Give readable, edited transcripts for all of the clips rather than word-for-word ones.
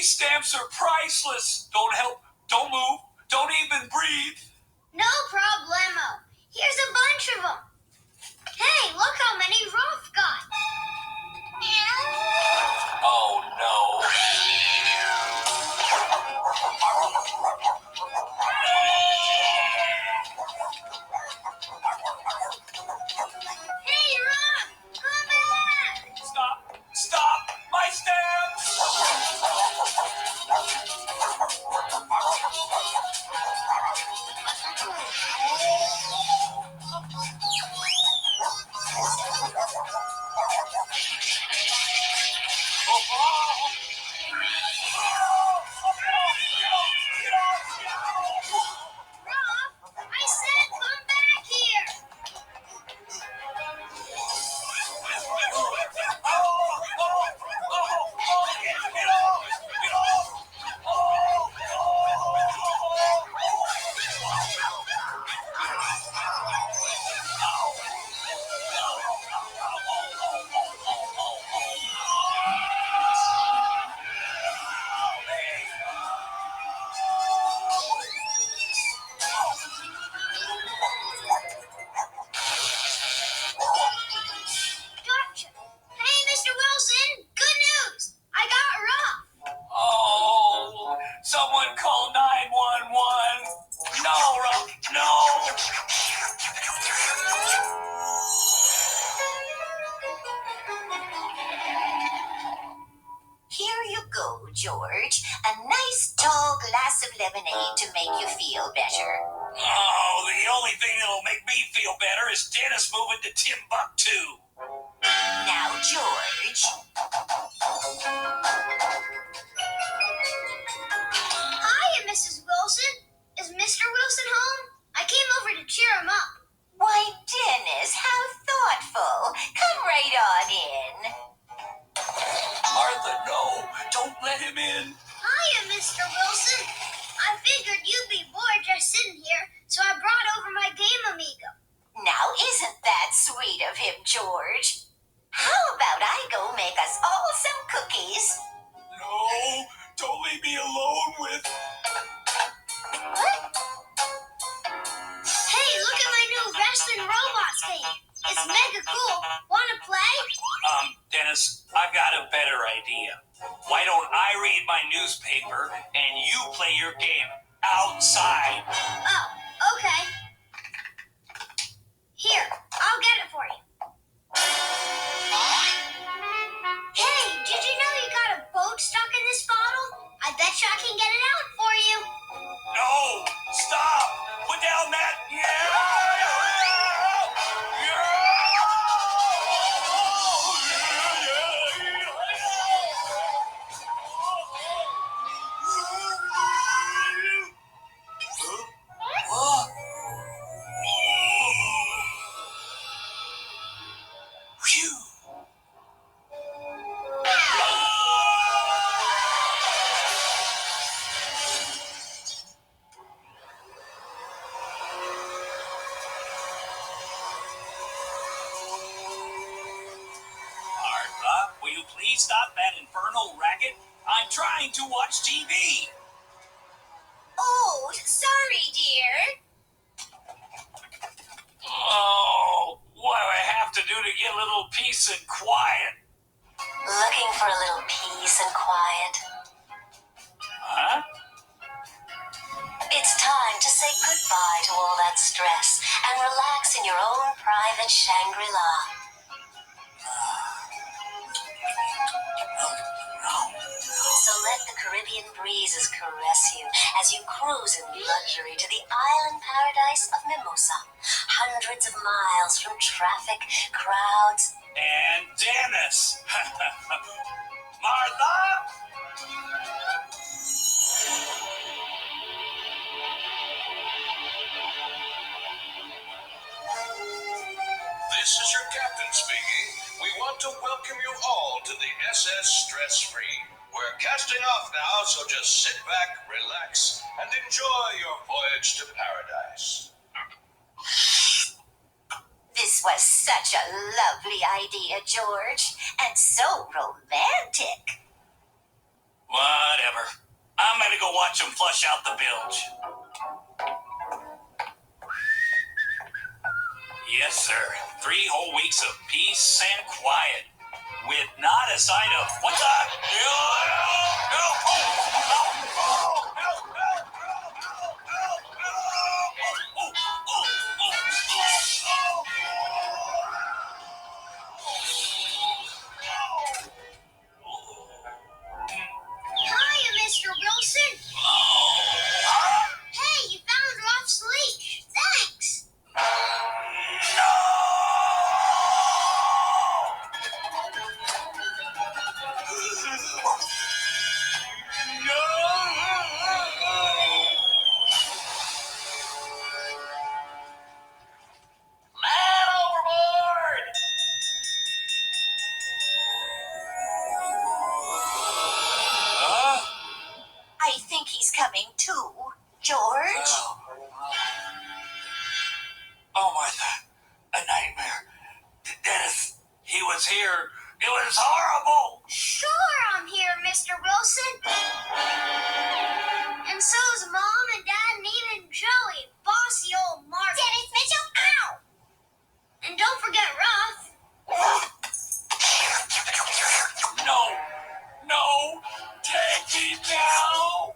These stamps are priceless. Don't help. Don't move. Don't even breathe. No problemo. Here's a bunch of them. Hey, look how many Rolf got. Oh, no. Hey, Rolf, come back. Stop. Stop. My stamps. Rolf, I said come back here. Gotcha. Hey, Mr. Wilson, good news. I got Rolf. Oh, someone call 911. No, Rob, no. Here you go, George. A nice tall glass of lemonade to make you feel better. Oh, the only thing that'll make me feel better is Dennis moving to Timbuktu. Now, George. Hiya, Mrs. Wilson. Is Mr. Wilson home? I came over to cheer him up. Why, Dennis, how thoughtful. Come right on in. Martha, no. Don't let him in. Hiya, Mr. Wilson. I figured you'd be bored just sitting here, so I brought over my game amigo. Now, isn't that sweet of him, George? How about I go make us all some cookies? No, don't leave me alone with... Hey, look at my new wrestling robots game. It's mega cool. Wanna play? Dennis, I've got a better idea. Why don't I read my newspaper and you play your game outside? Oh, okay. Here, I'll get it for you. Hey, did you know you got a boat stuck in this bottle? I bet you I can get it out for you. No, stop. Put down that... Phew. Martha, will you please stop that infernal racket? I'm trying to watch TV. Oh, sorry, dear. Oh, what do I have to do to get a little peace and quiet? Looking for a little peace and quiet? Huh? It's time to say goodbye to all that stress and relax in your own private Shangri-La. So let the Caribbean breezes caress you as you cruise in luxury to the island paradise of Mimosa. Hundreds of miles from traffic, crowds, And Dennis. Martha? This is your captain speaking. We want to welcome you all to the SS Stress Free. We're casting off now, so just sit back, relax, and enjoy your voyage to paradise. This was such a lovely idea, George, and so romantic. Whatever. I'm gonna go watch him flush out the bilge. Yes, sir. 3 whole weeks of peace and quiet, with not a sign of what's up? Hiya, Mr. Wilson. Hey, you found Ruff's leash. Thanks. Man overboard! I think he's coming too. George? Oh, Martha, a nightmare. Dennis, he was here. It was horrible. Sure, I'm here, Mr. Wilson. And so's Mom and Dad and even Joey, bossy old Mark. Dennis Mitchell, ow! And don't forget Ruff. No, take me now.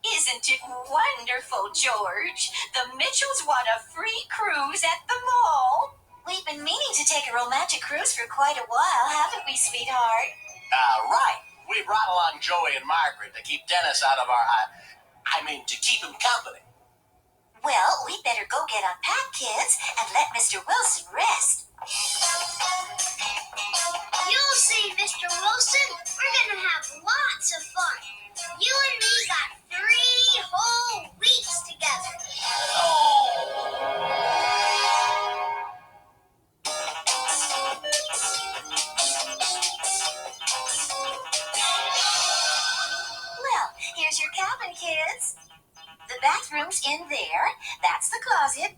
Isn't it wonderful, George? The Mitchells want a free cruise at the mall. We've been meaning to take a romantic cruise for quite a while, haven't we, sweetheart? Right. We brought along Joey and Margaret to keep Dennis out of our... to keep him company. Well, we better go get unpacked, kids, and let Mr. Wilson rest. You'll see, Mr. Wilson. We're gonna have lots of fun. You and me got 3 whole weeks together. Well, here's your cabin, kids. The bathroom's in there. That's the closet.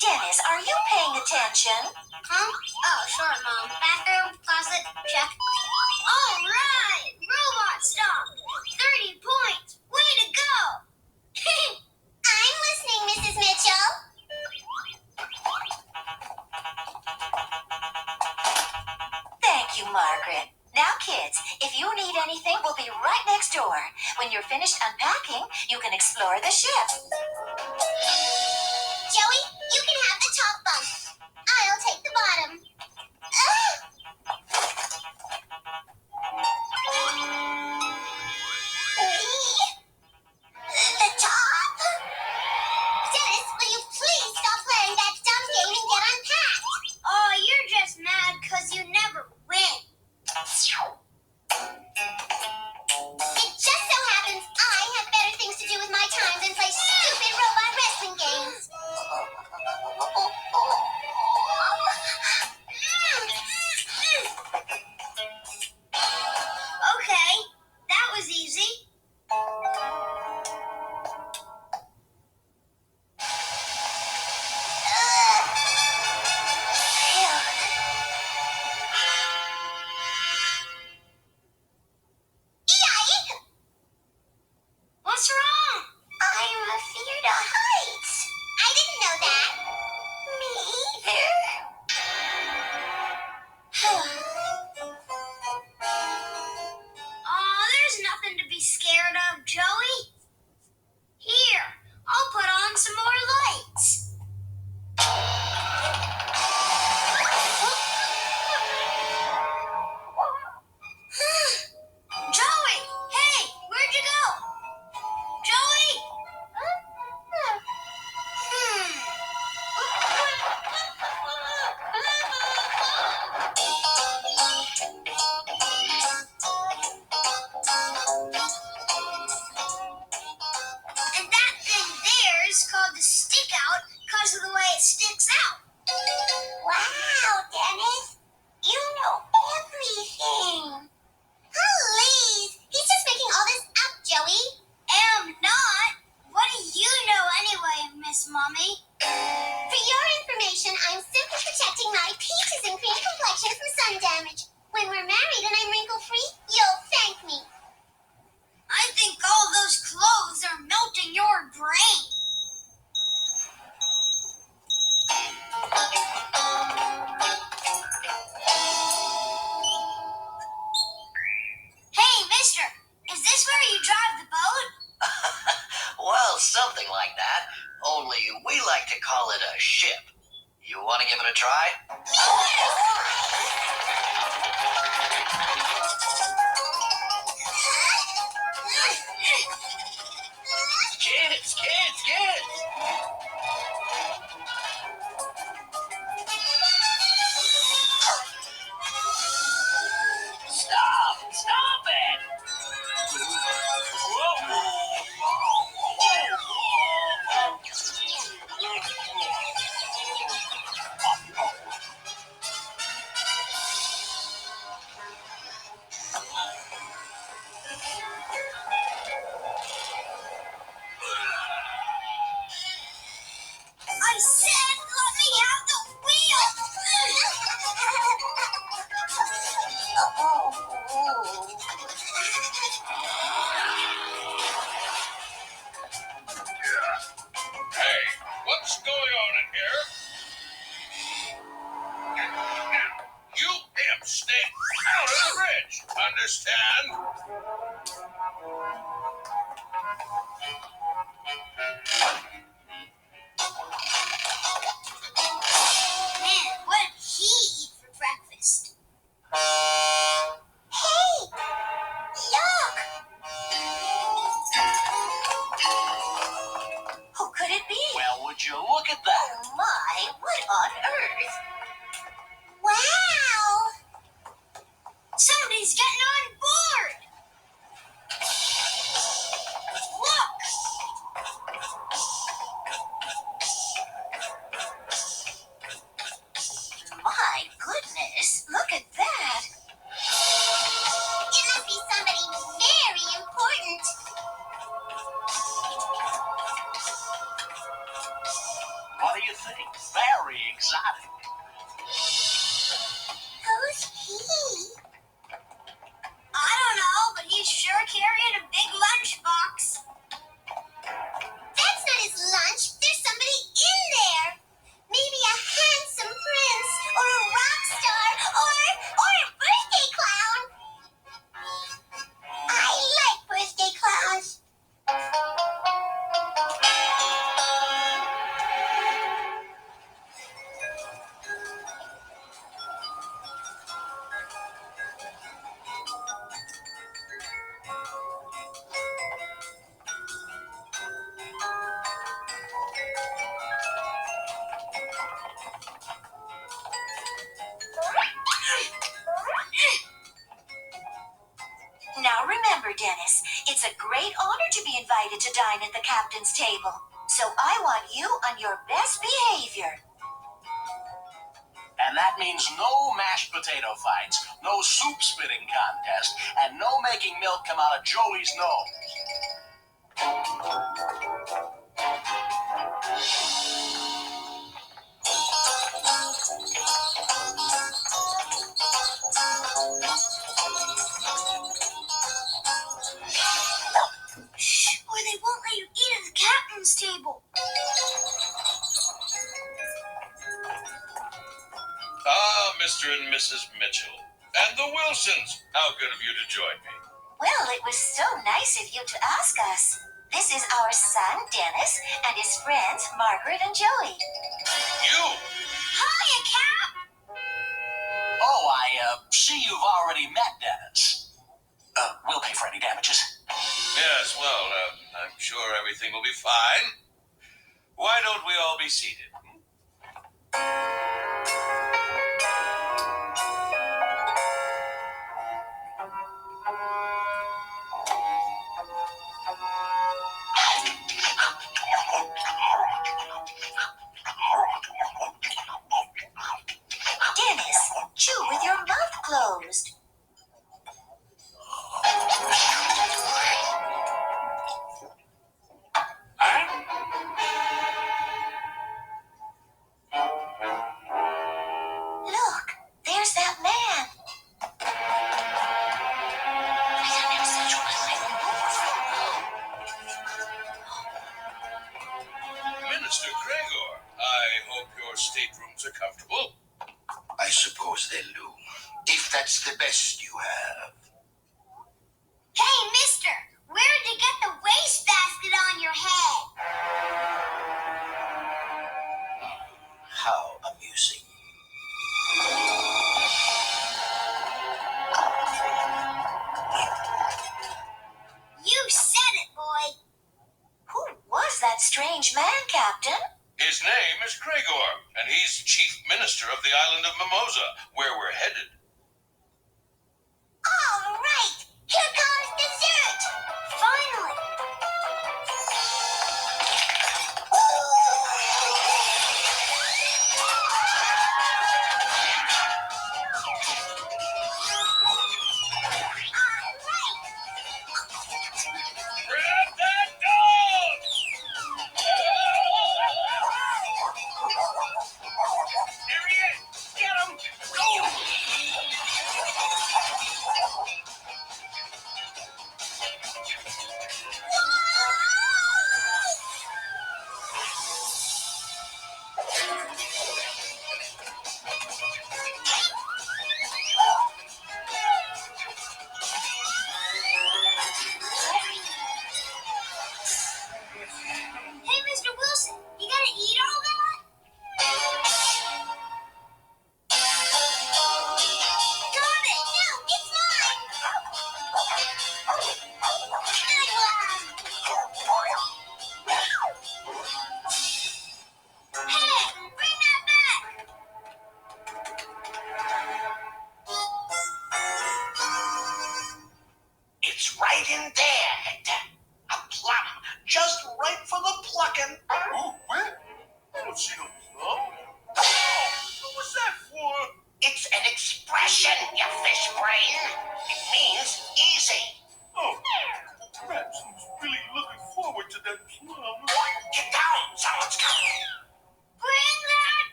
Dennis, are you paying attention? Huh? Oh, sure, Mom. Bathroom, closet, check. All right! Robot stop! 30 points! Way to go! I'm listening, Mrs. Mitchell. Thank you, Margaret. Now, kids, if you need anything, we'll be right next door. When you're finished unpacking, you can explore the ship. Joey, you can have the top bunk. I'll take the bottom. The top? Dennis, will you please stop playing that dumb game and get unpacked? Oh, you're just mad because you never win. It just so happens I have better things to do with my time than play stupid robot wrestling games. Okay, that was easy. Yike! What's wrong? I'm afraid of heights. I didn't know that. Me either. Aw, there's nothing to be scared of, Joey. Here, I'll put on some more lights. Joey! Hey, where'd you go? Joey! And that thing there is called the stick out because of the way it sticks out. Wow, Dennis. You know everything. Please. He's just making all this up, Joey. Am not. What do you know anyway, Miss Mommy? For your information, I'm simply protecting my peaches and cream complexion from sun damage. When we're married and I'm wrinkle-free, you'll thank me. stay out of the bridge. Understand? Man, what did he eat for breakfast? Hey! Look! Who could it be? Well, would you look at that? Oh my, what on earth? Wow! Somebody's getting on board! Look! My goodness, look at that. It must be somebody very important. What do you think? Very exotic. Who's he? I don't know, but he's sure carrying a big lunchbox. That's not his lunch. There's somebody in there. Maybe a handsome prince or a rock star or a birthday clown. I like birthday clowns. Now remember, Dennis, it's a great honor to be invited to dine at the captain's table. So I want you on your best behavior. And that means no mashed potato fights, no soup spitting contest, and no making milk come out of Joey's nose. Shh, or they won't let you eat at the captain's table. Ah, Mr. and Mrs. Mitchell. And the Wilsons. How good of you to join me. Well, it was so nice of you to ask us. This is our son, Dennis, and his friends, Margaret and Joey. You? Hiya, Cap! Oh, I see you've already met Dennis. We'll pay for any damages. Yes, well, I'm sure everything will be fine. Why don't we all be seated? Dennis, chew with your mouth closed. Look, there's that man. Minister Gregor, I hope your staterooms are comfortable. I suppose they'll do. If that's the best you have. Hey, mister, where did you get the wastebasket on your head? How amusing. You said it, boy. Who was that strange man, Captain? His name is Gregor, and he's chief minister of the island of Mimosa, where we're headed. All right, here comes dessert. Finally. Grab that dog! Here he is! Get him! Go!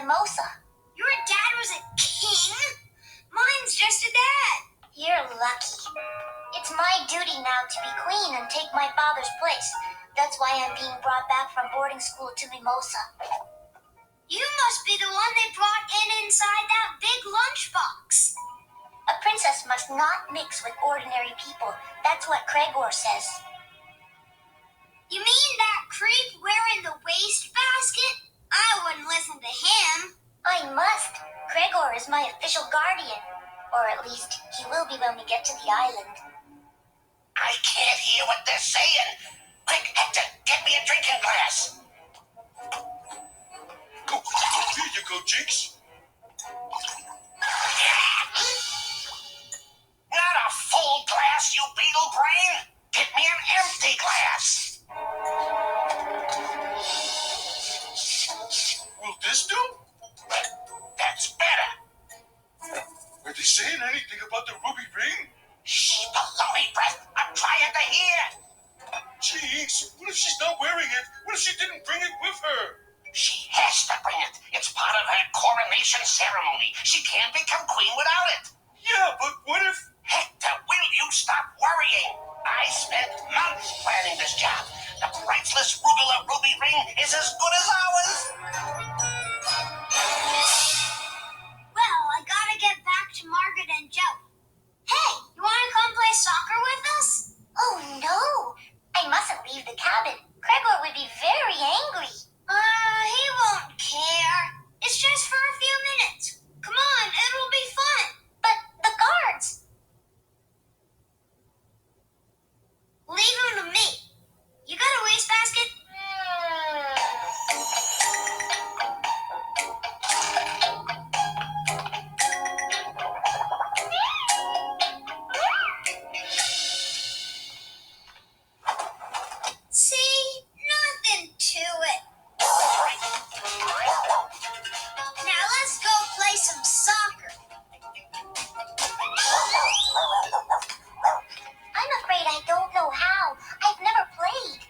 Mimosa. Your dad was a king? Mine's just a dad. You're lucky. It's my duty now to be queen and take my father's place. That's why I'm being brought back from boarding school to Mimosa. You must be the one they brought in inside that big lunchbox. A princess must not mix with ordinary people. That's what Gregor says. You mean that creep wearing the wastebasket? I wouldn't listen to him. I must. Gregor is my official guardian. Or at least, he will be when we get to the island. I can't hear what they're saying. Quick, Hector, get me a drinking glass. Oh, here you go, Jinx. Not a full glass, you beetle brain. Get me an empty glass. Will this do? That's better. Are they saying anything about the ruby ring? Shh, baloney breath. I'm trying to hear. Jinx, what if she's not wearing it? What if she didn't bring it with her? She has to bring it. It's part of her coronation ceremony. She can't become queen without it. Yeah, but what if... Hector, will you stop worrying? I spent months planning this job. The priceless Rugula ruby ring is as good as ours. Well, I gotta get back to Margaret and Joe. Hey, you wanna come play soccer with us? Oh no! I mustn't leave the cabin. Gregor would be very angry. He won't care. It's just for a few minutes. Come on, it'll be fun. But the guards! Leave him to me. You got a wastebasket? See? Nothing to it. Now let's go play some soccer. I'm afraid I don't know how. I've never played.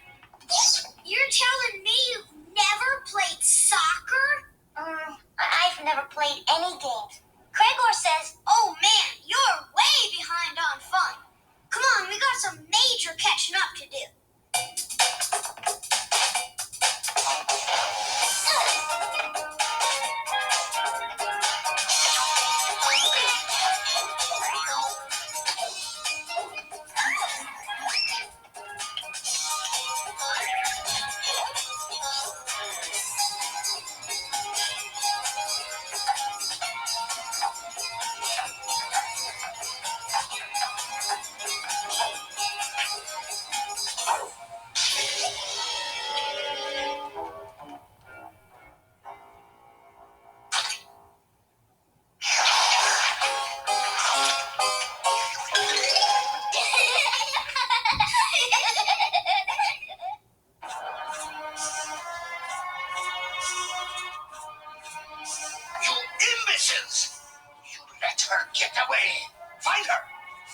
You're telling me you've never played soccer? I've never played any games. Gregor says, Oh man, you're way behind on fun. Come on, we got some major catching up to do. You imbeciles! You let her get away. Find her.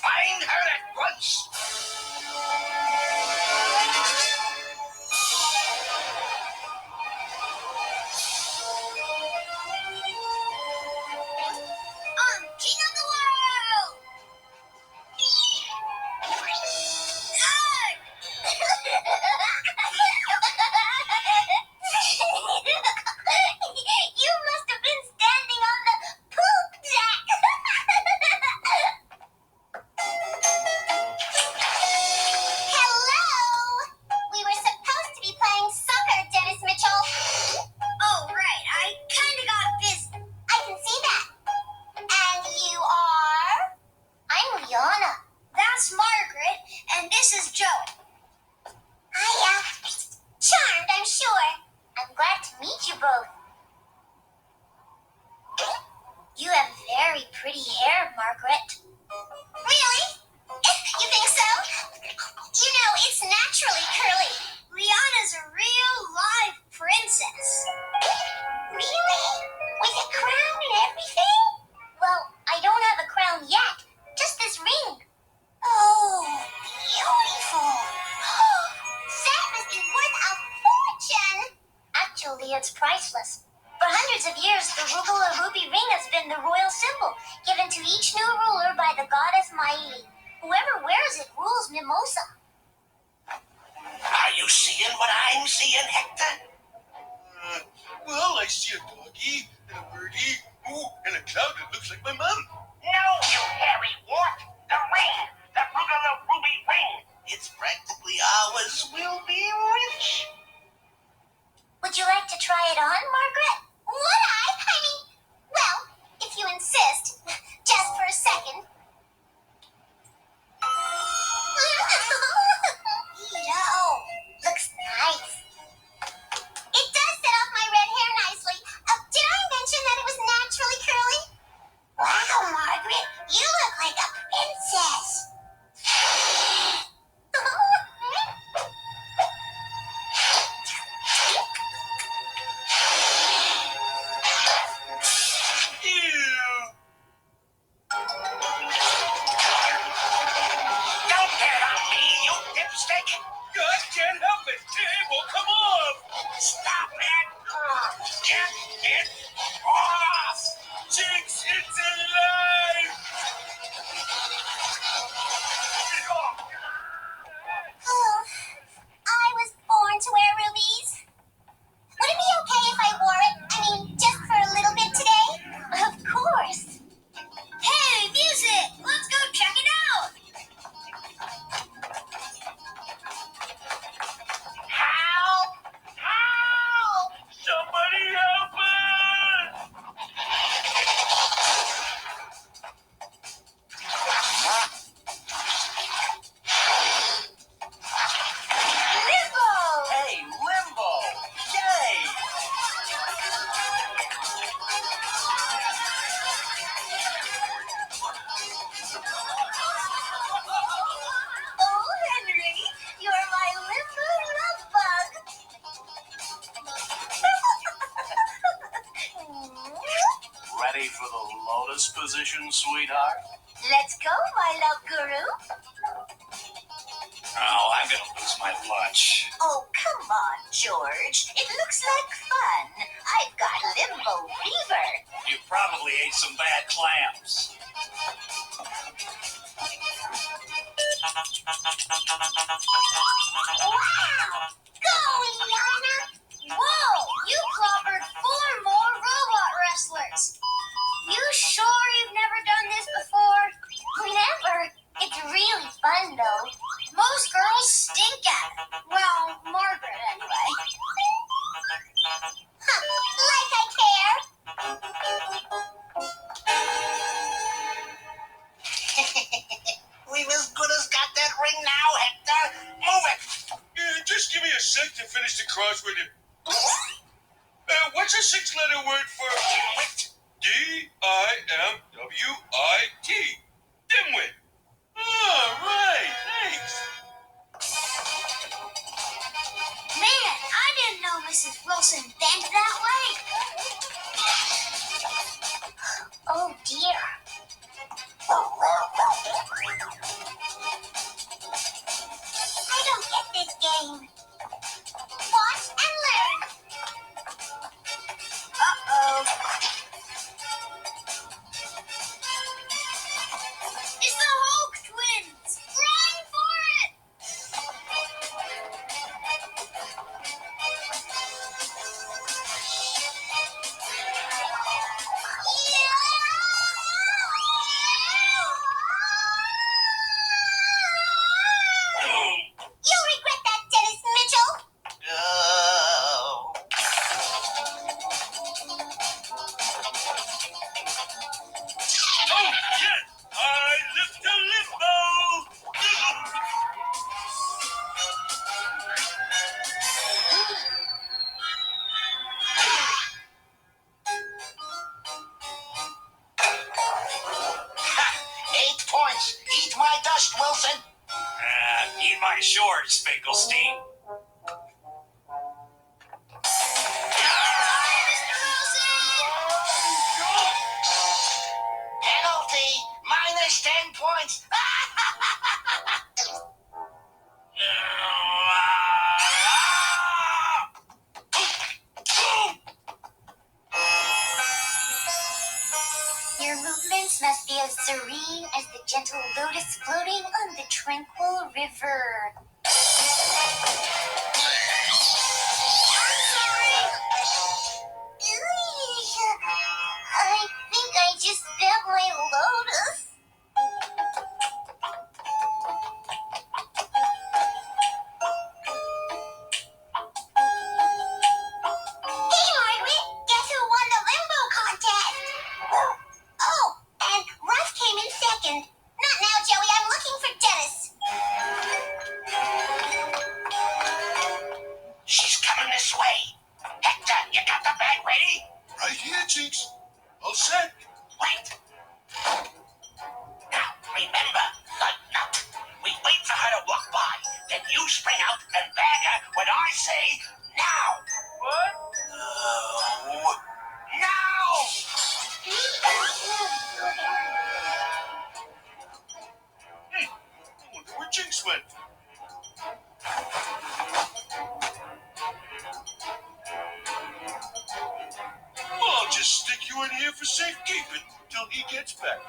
Find her at once. I'm king of the world! You must have been standing on the poop deck. Hello. We were supposed to be playing soccer, Dennis Mitchell. Oh, right, I kinda got busy. I can see that. And you are? I'm Liana. That's Margaret, and this is Joe. Charmed, I'm sure. I'm glad to meet you both. You have very pretty hair, Margaret. Really? You think so? You know, it's naturally curly. Liana's a real live princess. Really? With a crown and everything? Well, I don't have a crown yet. Just this ring. Oh, beautiful. That must be worth a fortune. Actually, it's priceless. For hundreds of years, the Rugula ruby ring has been the royal symbol, given to each new ruler by the goddess Maili. Whoever wears it rules Mimosa. Are you seeing what I'm seeing, Hector? Well, I see a doggy and a birdie, and a cloud that looks like my mom. No, you hairy wart! The ring! The Rugula ruby ring! It's practically ours. We'll be rich. Would you like to try it on, Margaret? Would I? I mean, well, if you insist. Just for a second. Yo, looks nice. It does set off my red hair nicely. Did I mention that it was naturally curly? Wow, Margaret, you look like a princess. Don't get on me, you dipstick! I can't help it. It won't come off. Stop it! Get it off! Jinx, it's alive. Oh, I was born to wear rubies. Would it be okay if I wore it? I mean, just for a little bit today? Of course. Hey, music! Let's go check it out! Help! Help! Somebody help us. Limbo! Hey, Limbo! Yay! Oh, Henry, you're my limbo love bug. Ready for the lotus position, sweetheart? Let's go, my love guru. Oh, I'm gonna lose my lunch. Oh, come on, George. It looks like fun. I've got limbo fever. You probably ate some bad clams. Wow! Go, Eliana! Whoa! You clobbered 4 more robot wrestlers. You sure you've never done this before? Never. It's really fun, though. Most girls stink at it. Well, Margaret, anyway. Huh, like I care. We've as good as got that ring now, Hector. Move it! Just give me a sec to finish the crossword. What's a 6-letter word for Wait. D-I-M-W-I-T? Dimwit. All right, thanks. Man, I didn't know Mrs. Wilson bent that way. Oh, dear. I don't get this game. Watch and learn. Uh-oh. It's the Hulk twins. Run for it. You'll regret that, Dennis Mitchell. Oh. Oh, yes, I lift a limbo. Ha! 8 points. Eat my dust, Wilson. Eat my shorts, Finkelstein. Penalty. Minus 10 points. Your movements must be as serene as the gentle lotus floating on the tranquil river. I think I just spilled my lotus. Hey, Margaret, guess who won the limbo contest? Oh, and Russ came in second. Not now, Joey. I'm looking for Dennis. She's coming this way. Hector, you got the bag ready? Right here, Cheeks. All set. Wait. Now, remember, lighten up. We wait for her to walk by. Then you spring out and bag her when I say now. What? Now! I wonder where Jinx went. I'll just stick you in here for safekeeping till he gets back.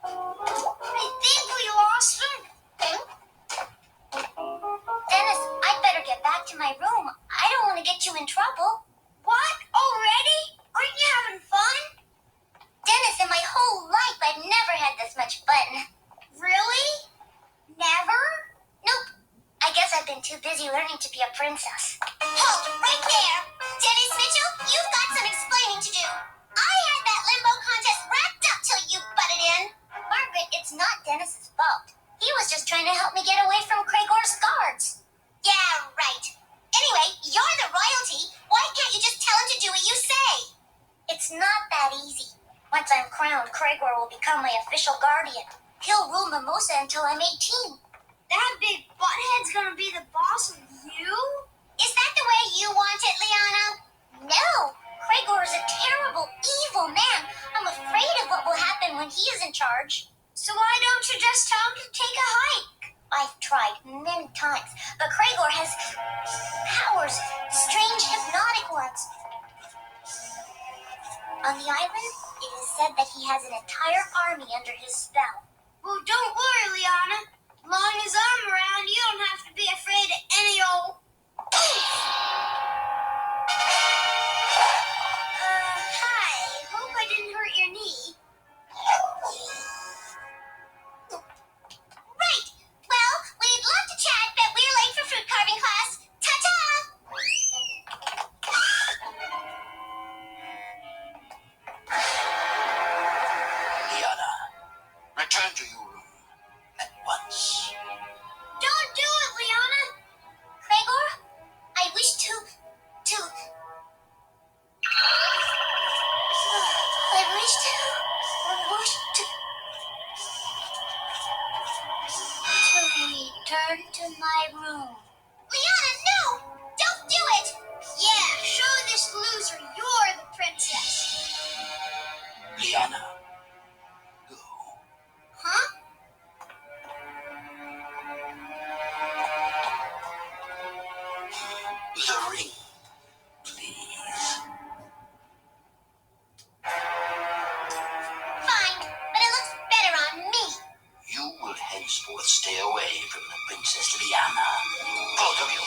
I think we lost him. Dennis, I'd better get back to my room. I don't want to get you in trouble. What? Already? Aren't you having fun? Dennis, in my whole life, I've never had this much fun. Really? Never? Nope. I guess I've been too busy learning to be a princess. Halt, right there! Dennis Mitchell, you've got some explaining to do. I had that limbo contest wrapped up till you butted in. Margaret, it's not Dennis's fault. He was just trying to help me get away from Craigor's guards. Yeah, right. Anyway, you're the royalty. Why can't you just tell him to do what you say? It's not that easy. Once I'm crowned, Craigor will become my official guardian. He'll rule Mimosa until I'm 18. That big butthead's gonna be the boss of you? Is that the way you want it, Liana? No. Craigor is a terrible, evil man. I'm afraid of what will happen when he is in charge. So why don't you just tell him to take a hike? I've tried many times, but Craigor has powers, strange hypnotic ones. On the island, it is said that he has an entire army under his spell. Well, don't worry, Liana. Long as I'm around, you don't have to be afraid of any old... Hi. Hope I didn't hurt your knee. Right. Well, we'd love to chat, but we're late for fruit carving class. Ta-ta! Liana, return to your room at once. Don't do it, Liana. Craigor, I wish to... return to my room. Liana, no! Don't do it! Yeah, show this loser you're the princess. Liana, go. Huh? The ring, please. Fine, but it looks better on me. You will henceforth stay away from the Princess Liana. Both of you,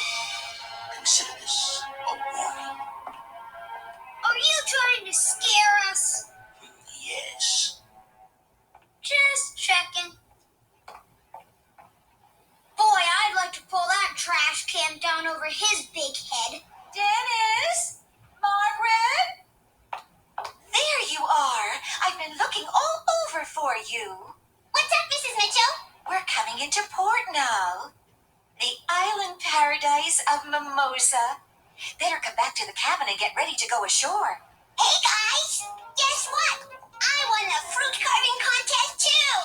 consider this a warning. to scare us? Yes. Just checking. Boy, I'd like to pull that trash can down over his big head. Dennis? Margaret? There you are. I've been looking all over for you. What's up, Mrs. Mitchell? We're coming into port now. The island paradise of Mimosa. Better come back to the cabin and get ready to go ashore. Hey, guys! Guess what? I won the fruit carving contest, too!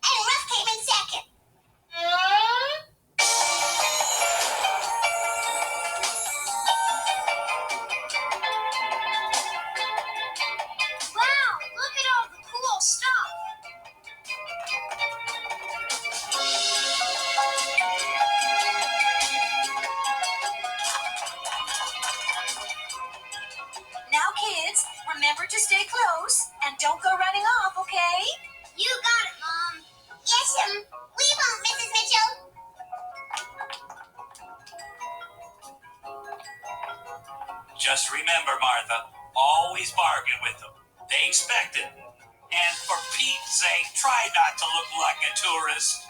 And Ruff came in second. Wow, look at all the cool stuff. Now, kids, remember to stay close and don't go running off, okay? You got it, Mom. Yes, we won't, Mrs. Mitchell. Just remember, Martha, always bargain with them. They expect it. And for Pete's sake, try not to look like a tourist.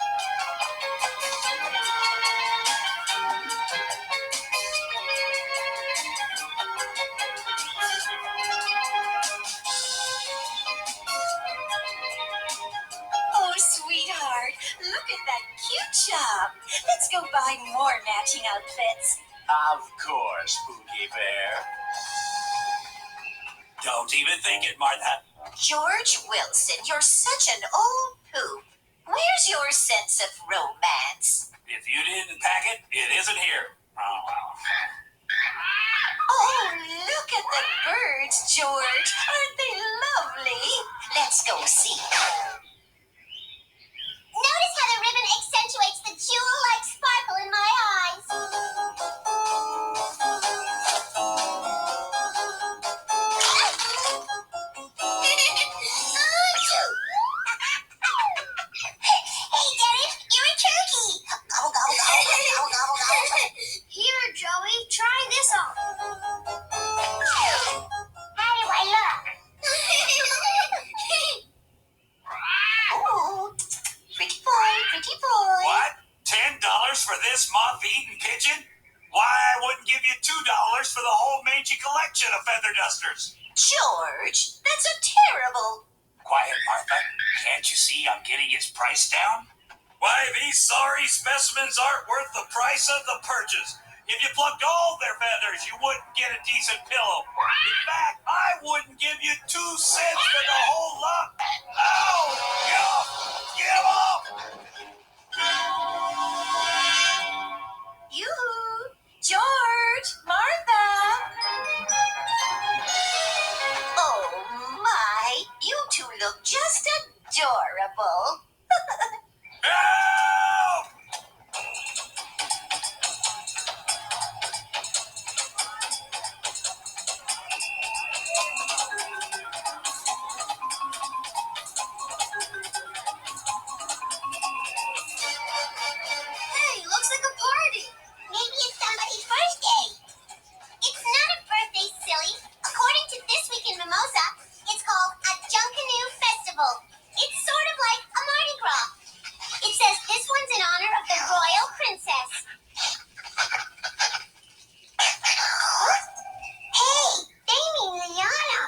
Oh, sweetheart, look at that cute shop. Let's go buy more matching outfits. Of course, Pookie Bear. Don't even think it, Martha. George Wilson, you're such an old poop. Where's your sense of romance? If you didn't pack it, it isn't here. Oh, well. Oh, look at the birds, George. Aren't they lovely? Let's go see. Notice how the ribbon accentuates the jewel-like sparkle in my eyes. Hey, Dennis, you're a turkey. Gobble, gobble, gobble, gobble, gobble, gobble. Here, Joey, try this on. How do I look? Ooh, pretty boy, pretty boy. What? $10 for this moth-eaten pigeon? Why, I wouldn't give you $2 for the whole mangy collection of feather dusters. George, that's a terrible. Quiet, Martha. Can't you see I'm getting his price down? Why, these sorry specimens aren't worth the price of the purchase. If you plucked all their feathers, you wouldn't get a decent pillow. In fact, I wouldn't give you 2 cents for the whole lot. Ow! Get off! Get him off! Yoo-hoo! George, Martha. Oh, my. You two look just adorable. Help! Hey, looks like a party. Maybe it's somebody's birthday. It's not a birthday, silly. According to This Week in Mimosa, it's called a Junkanoo Festival. It's sort of like a Mardi Gras. It says this one's in honor of the royal princess. Hey, they mean Liana.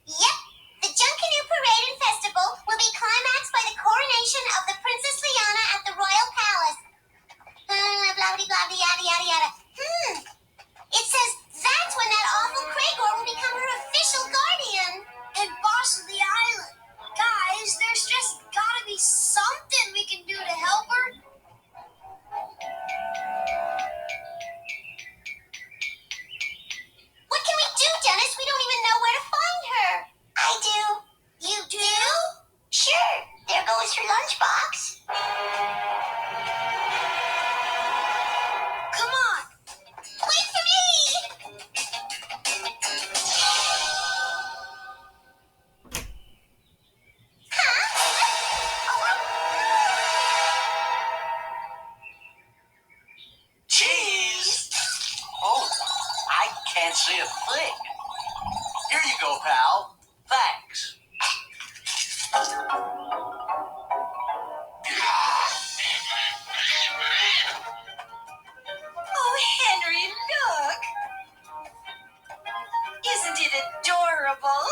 Yep, the Junkanoo Parade and Festival will be climaxed by the coronation of the Princess Liana at the Royal Palace. Blah, blah, blah, yada, yada, yada. It says that's when that awful Kragor will become her official guardian and boss of the island. Guys, there's just gotta be something we can do to help her. What can we do, Dennis? We don't even know where to find her. I do. You do? Sure. There goes your lunchbox. Come on. Wait for me. Cheese! Oh, I can't see a thing. Here go, pal. Thanks. Oh, Henry, look. Isn't it adorable?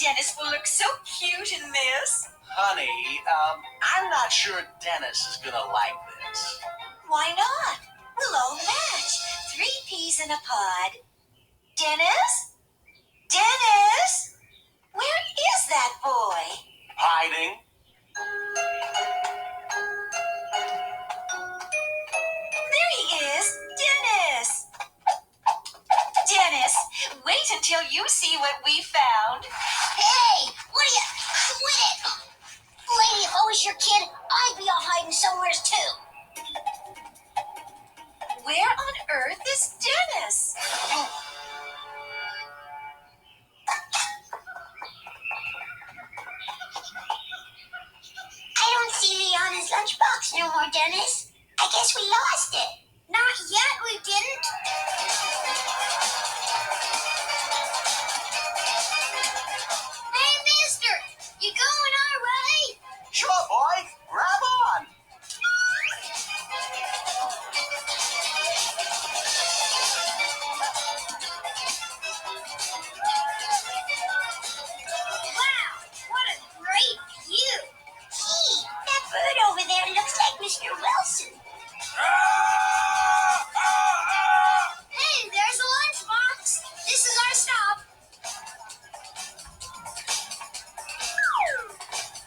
Dennis will look so cute in this. Honey, I'm not sure Dennis is gonna like this. Why not? We'll all match. 3 peas in a pod. Dennis? Dennis? Where is that boy? Hiding? There he is. Dennis! Dennis, wait until you see what we found. Hey, what are you? Quit it! Lady, if I was your kid, I'd be off hiding somewhere too. Where on earth is Dennis? I don't see Liana's lunchbox no more, Dennis. I guess we lost it. Not yet, we didn't. Hey, mister! You going our way? Sure, boy. Grab on. Wow, what a great view! Gee, that bird over there looks like Mr. Wilson. Hey, there's a lunchbox. This is our stop.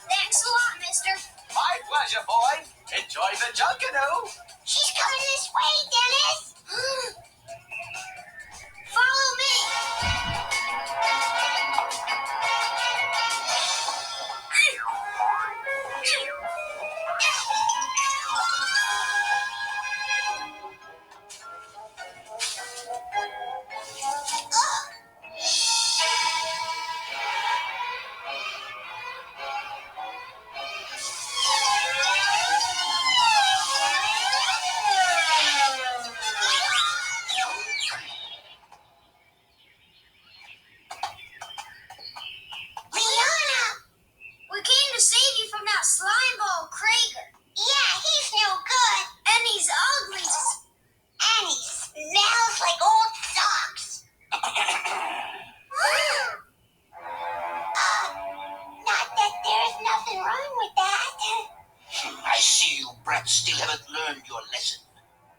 Thanks a lot, mister. My pleasure, boy. Enjoy the Junkanoo. She's coming this way, Dennis. Follow me. Liana! We came to save you from that slimeball Krager. Yeah, he's no good. And he's ugly. And he smells like old socks. Not that there's nothing wrong with that. I see you brats still haven't learned your lesson.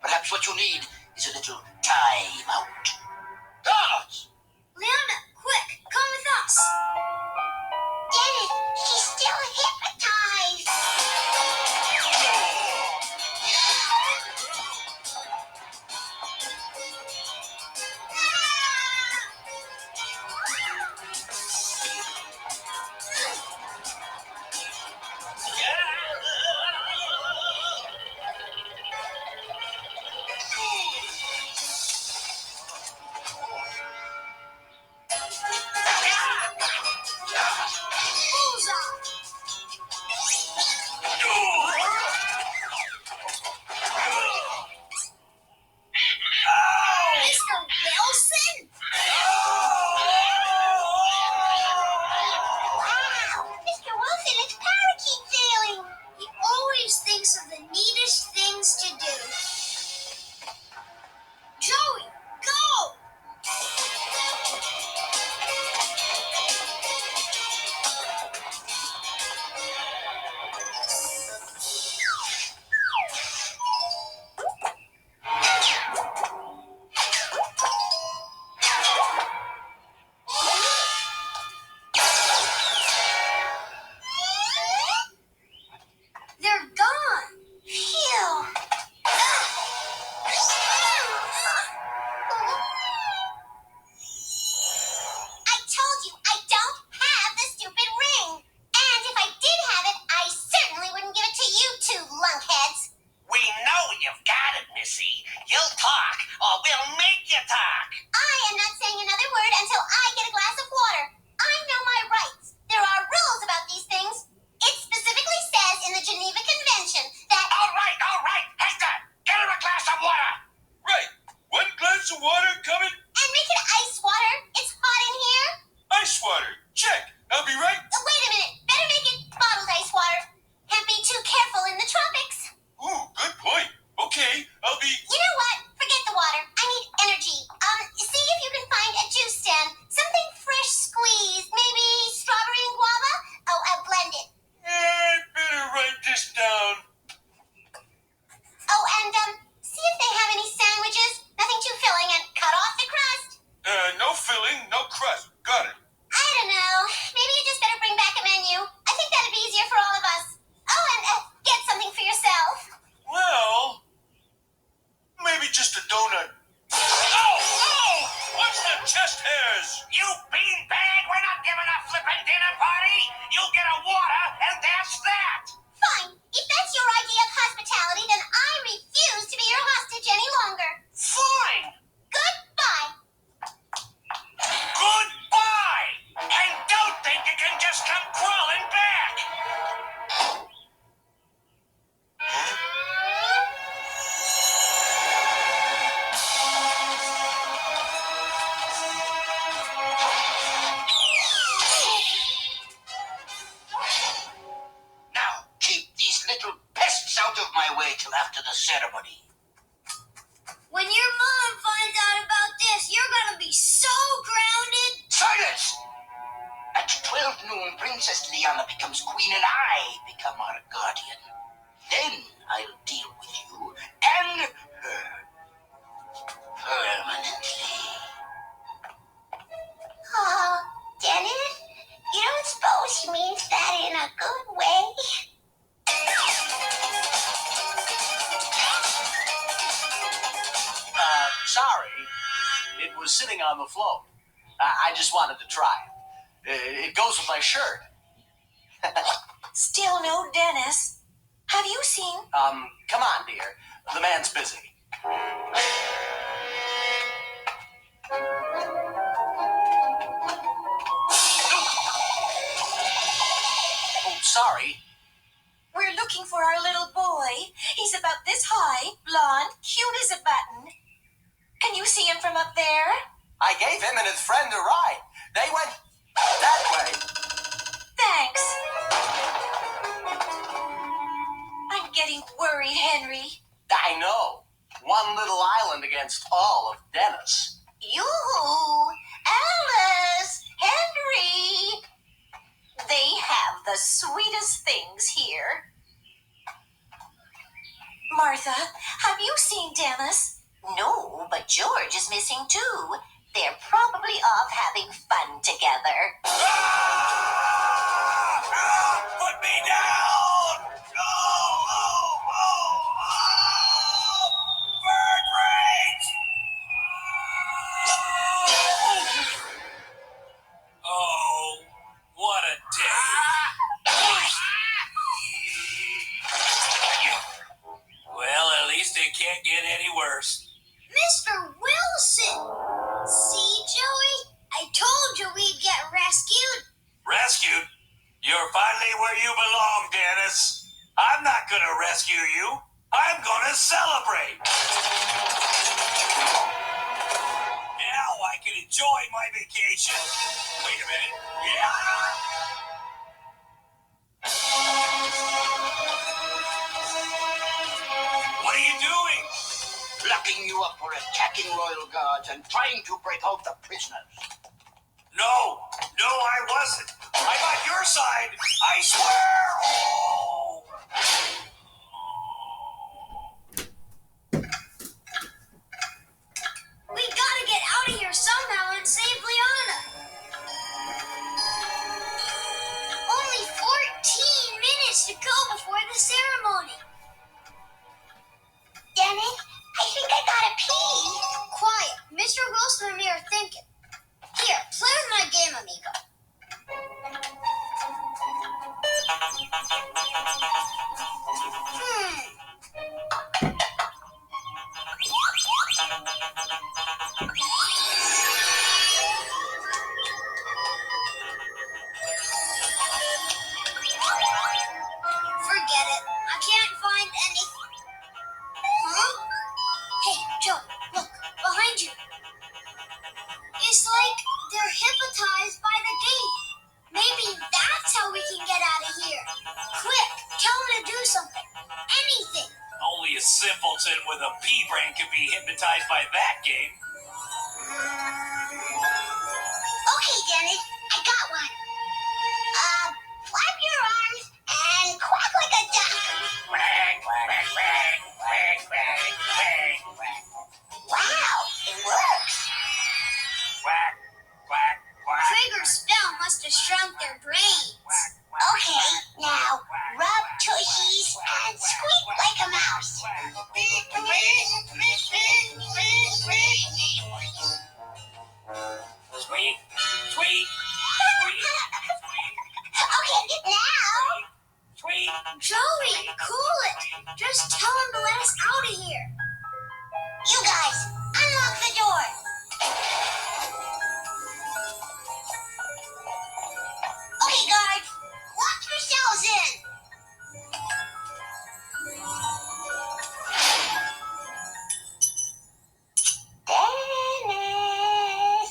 Perhaps what you need is a little time out. Guards! Liana, quick, come with us. Dennis, she's still hypnotized. Mr. Wilson? Wow, Mr. Wilson is parakeet sailing. He always thinks of the neatest things to do. Joey, go! They're gone. Phew. I told you I don't have the stupid ring. And if I did have it, I certainly wouldn't give it to you two lunkheads. We know you've got it, Missy. You'll talk, or we'll make you talk. I am not saying another word until I get a glass of water. I know my rights. There are rules about these things. It specifically says in the Geneva Convention that... All right. Hector, get her a glass of water. Right. 1 glass of water coming? And make it ice water. It's hot in here. Ice water. Princess Liana becomes queen and I become our guardian. Then I'll deal with you and her permanently. Oh, Dennis, you don't suppose he means that in a good way? Sorry. It was sitting on the float. I just wanted to try it. It goes with my shirt. Still no Dennis. Have you seen? Come on, dear. The man's busy. Oh, sorry. We're looking for our little boy. He's about this high, blonde, cute as a button. Can you see him from up there? I gave him and his friend a ride. They went that way. Thanks. I'm getting worried, Henry. I know. One little island against all of Dennis. Yoo-hoo! Alice! Henry! They have the sweetest things here. Martha, have you seen Dennis? No, but George is missing too. They're probably off having fun together. Put me down! Bird brains! Oh, what a day. Well, at least it can't get any worse. Mr. Wilson! See, Joey? I told you we'd get rescued. Rescued? You're finally where you belong, Dennis. I'm not gonna rescue you. I'm gonna celebrate. Now I can enjoy my vacation. Wait a minute. Yeah! What are you doing? Locking you up for attacking royal guards and trying to break out the prisoners. No, I wasn't. I'm on your side. I swear. Oh. We gotta get out of here somehow and save Liana. Only 14 minutes to go before the ceremony. Dennis, I think I gotta pee. Quiet. Mr. Wilson and me are thinking. Here, play with my game, amigo. Forget it. I can't find anything. Huh? Hey, Joe, look, behind you. It's like they're hypnotized by the gate. Maybe that's how we can get out of here. Quick, tell them to do something. Anything. Only a simpleton with a pea brain can be hypnotized by that game. Okay, Dennis, I got one. Flap your arms and quack like a duck. Quack, quack, quack, quack, quack, quack, quack. Wow, it works. Quack, quack, quack. Trigger's spell must have shrunk their brains. Okay, now rub tushies and squeak like a mouse. Sweet, sweet, Okay, now. sweet. Joey, cool it. Just tell him to let us out of here. You guys, unlock the door. Okay, guards, lock yourselves in. Dennis.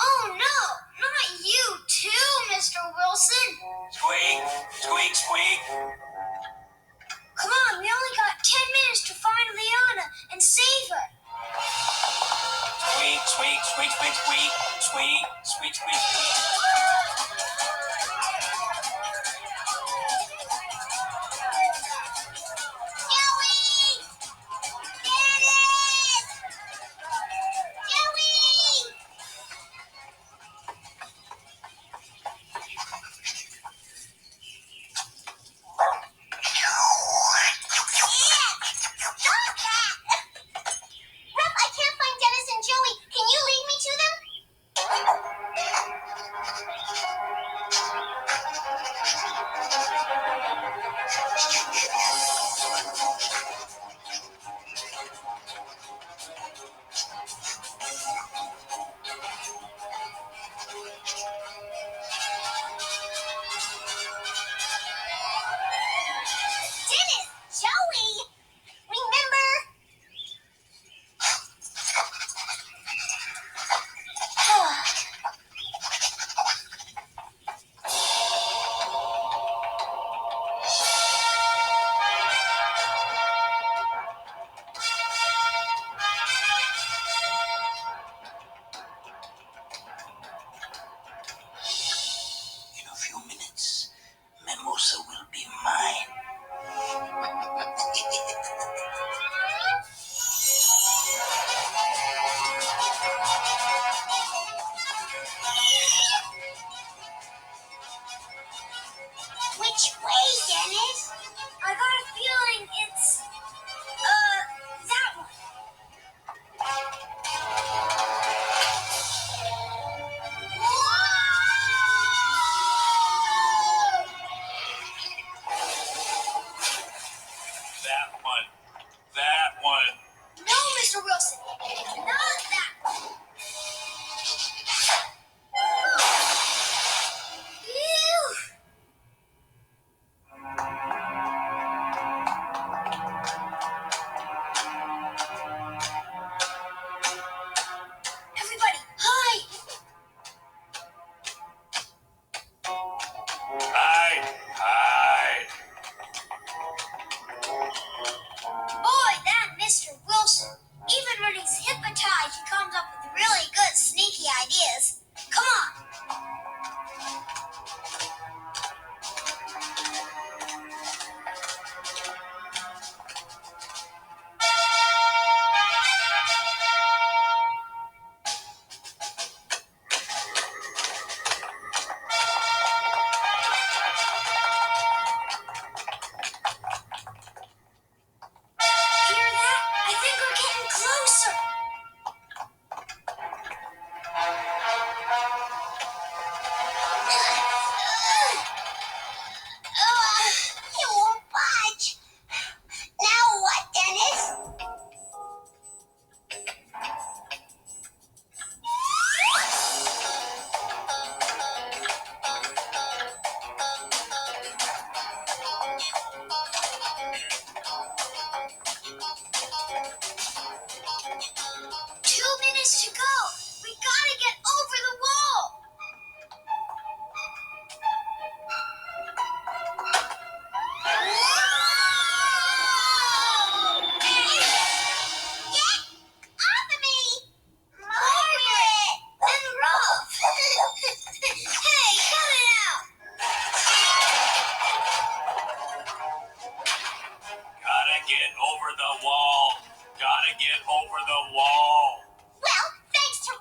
Oh no, not you too, Mr. Wilson. Squeak, squeak, squeak. Come on, we only got 10 minutes to find Liana and save her. Squeak, squeak, squeak, squeak, squeak, squeak, squeak, squeak, squeak. minutes to go. We gotta get over the wall. Get off of me! Margaret! And Rolf! Hey, cut it out! Gotta get over the wall. Gotta get over the wall. Well, thanks to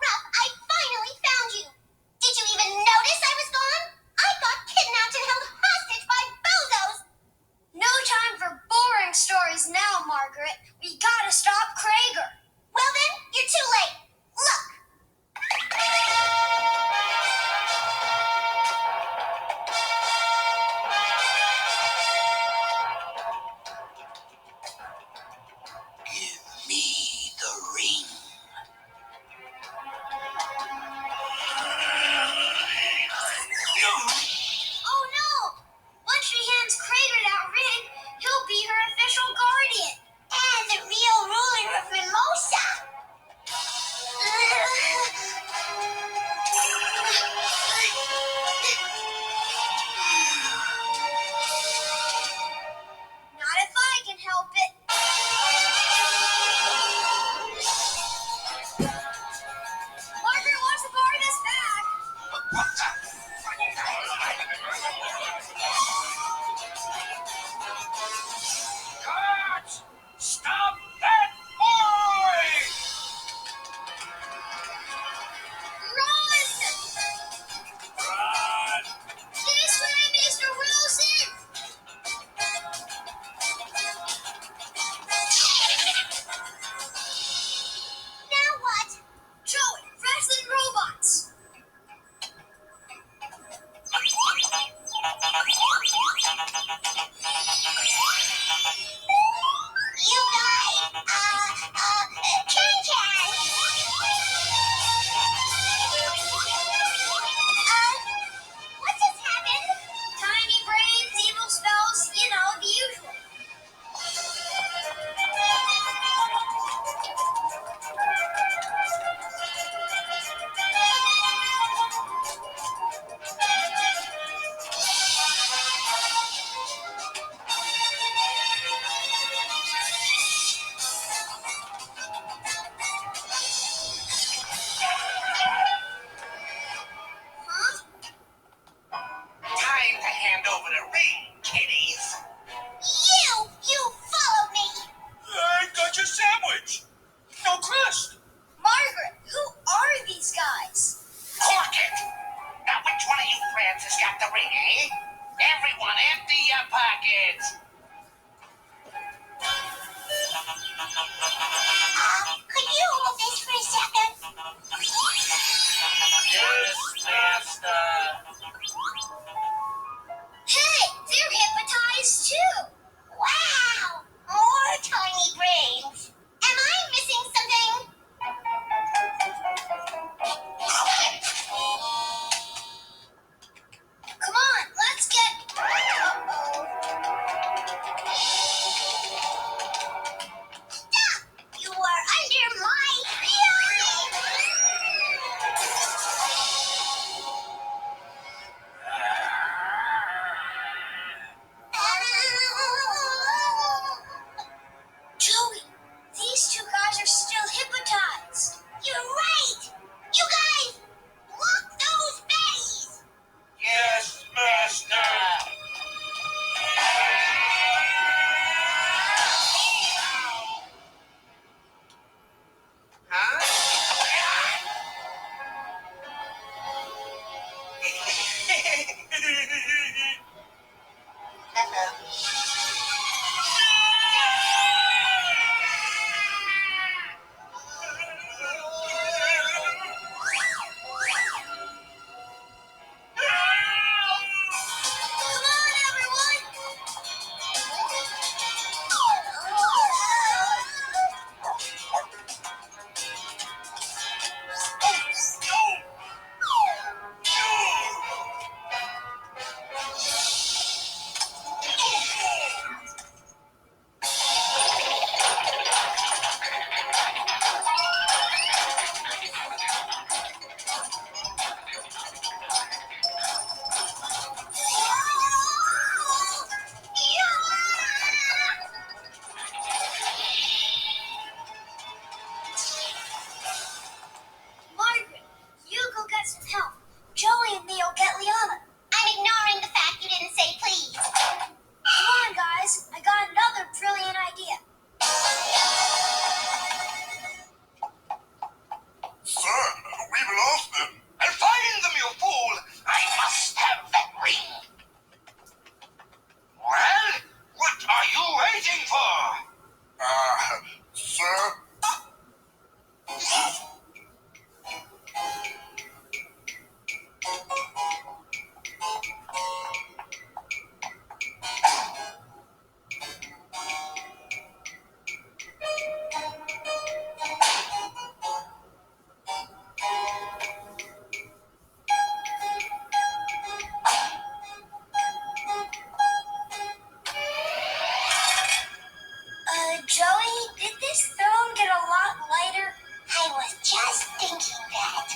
thinking that.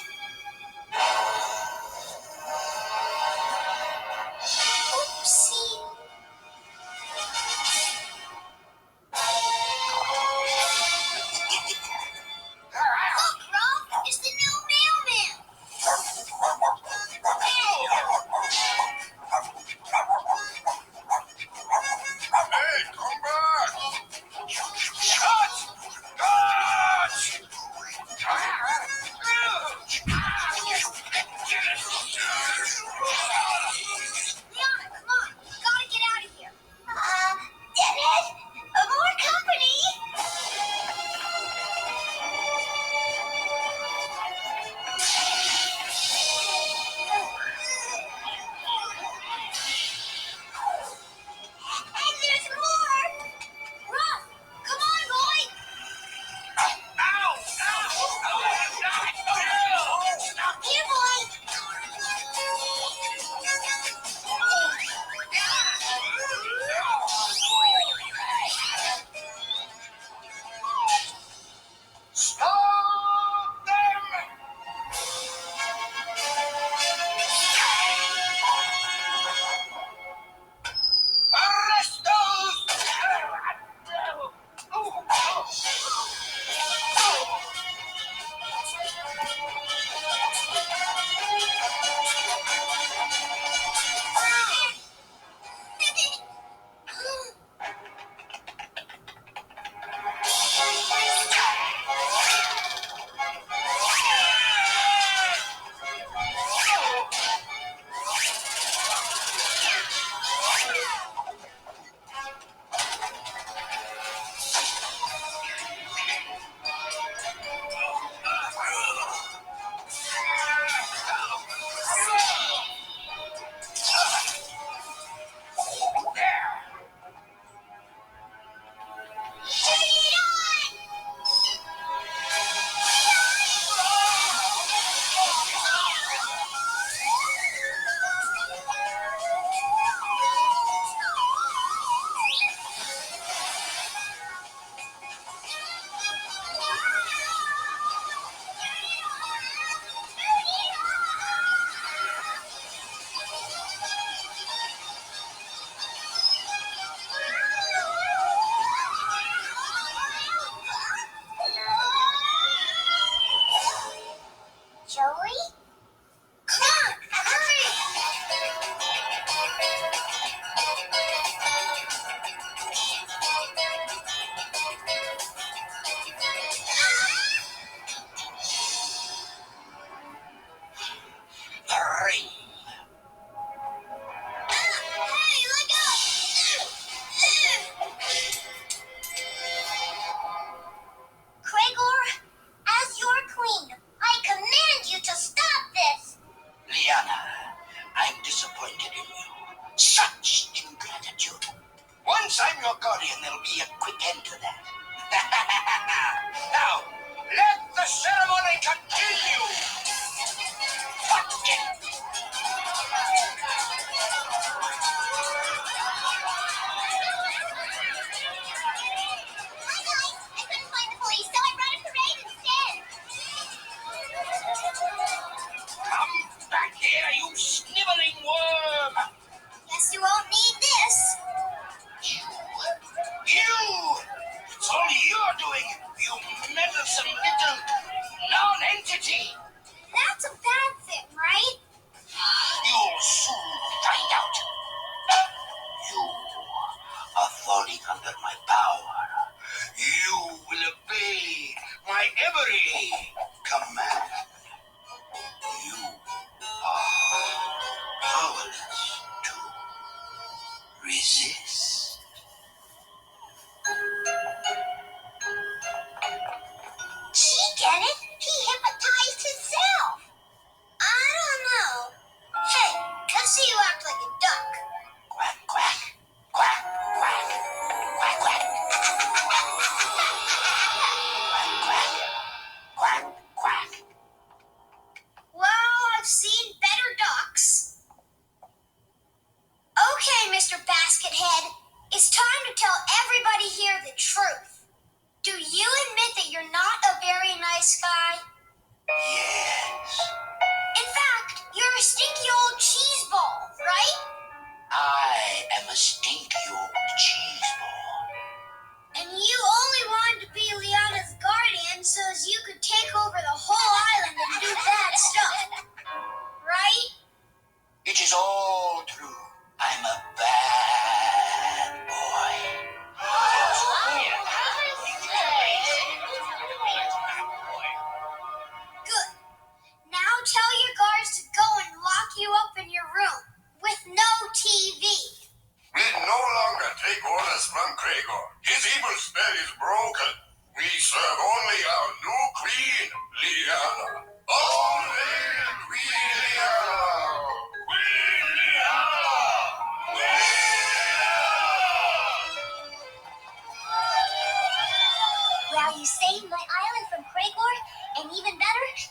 Oopsie. Look, Rob, it's the new mailman. Hey, come back! Cut! Cut!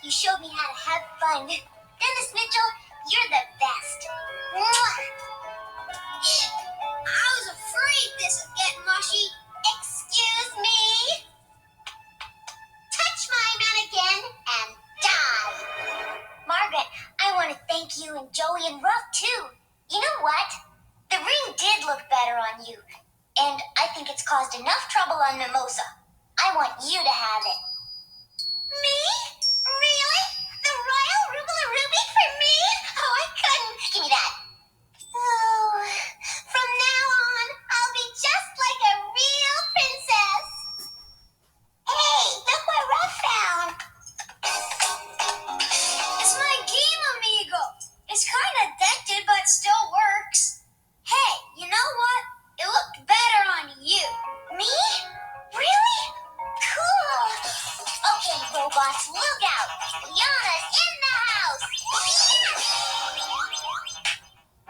You showed me how to have fun. Dennis Mitchell, you're the best. Mwah! I was afraid this would get mushy. Excuse me? Touch my mannequin and die. Margaret, I want to thank you and Joey and Ruff too. You know what? The ring did look better on you. And I think it's caused enough trouble on Mimosa. I want you to have it. Me? Really? The Royal Rubala Ruby for me? Oh, I couldn't. Give me that. Oh, from now on, I'll be just like a real princess. Hey, look what Ruff found. It's my game, amigo. It's kind of dented, but still works. Hey, you know what? It looked better on you. Me? Really? Cool. Okay, robots, look out. Liana's in the house.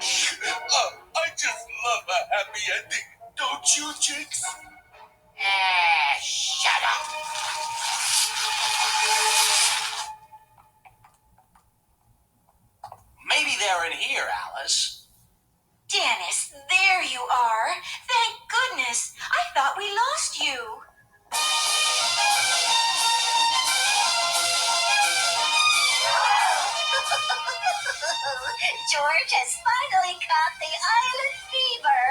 I just love a happy ending, don't you, chicks? Shut up. Maybe they're in here, Alice. Dennis, there you are. Thank goodness. I thought we lost you. George has finally caught the island fever.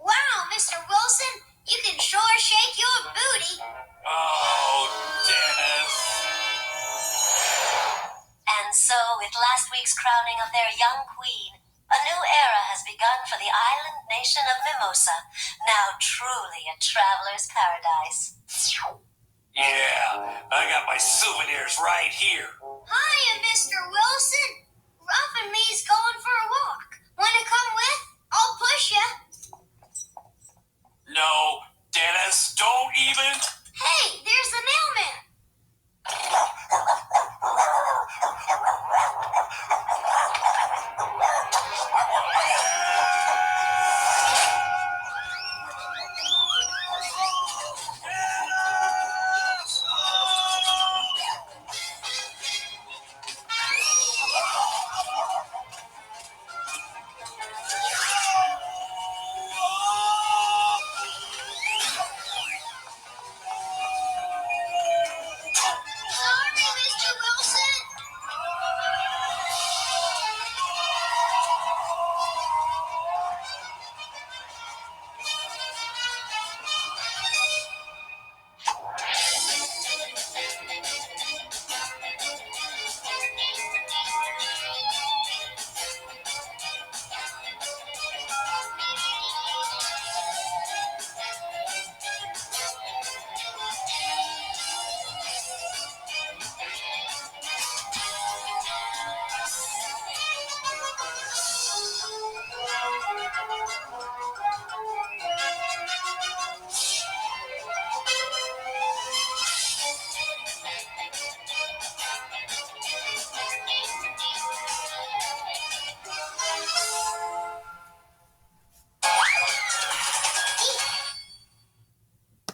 Wow, Mr. Wilson, you can sure shake your booty. Oh, Dennis. And so, with last week's crowning of their young queen, a new era has begun for the island nation of Mimosa, now truly a traveler's paradise. Yeah, I got my souvenirs right here. Hiya, Mr. Wilson. Ruff and me's going for a walk. Want to come with? I'll push ya. No, Dennis.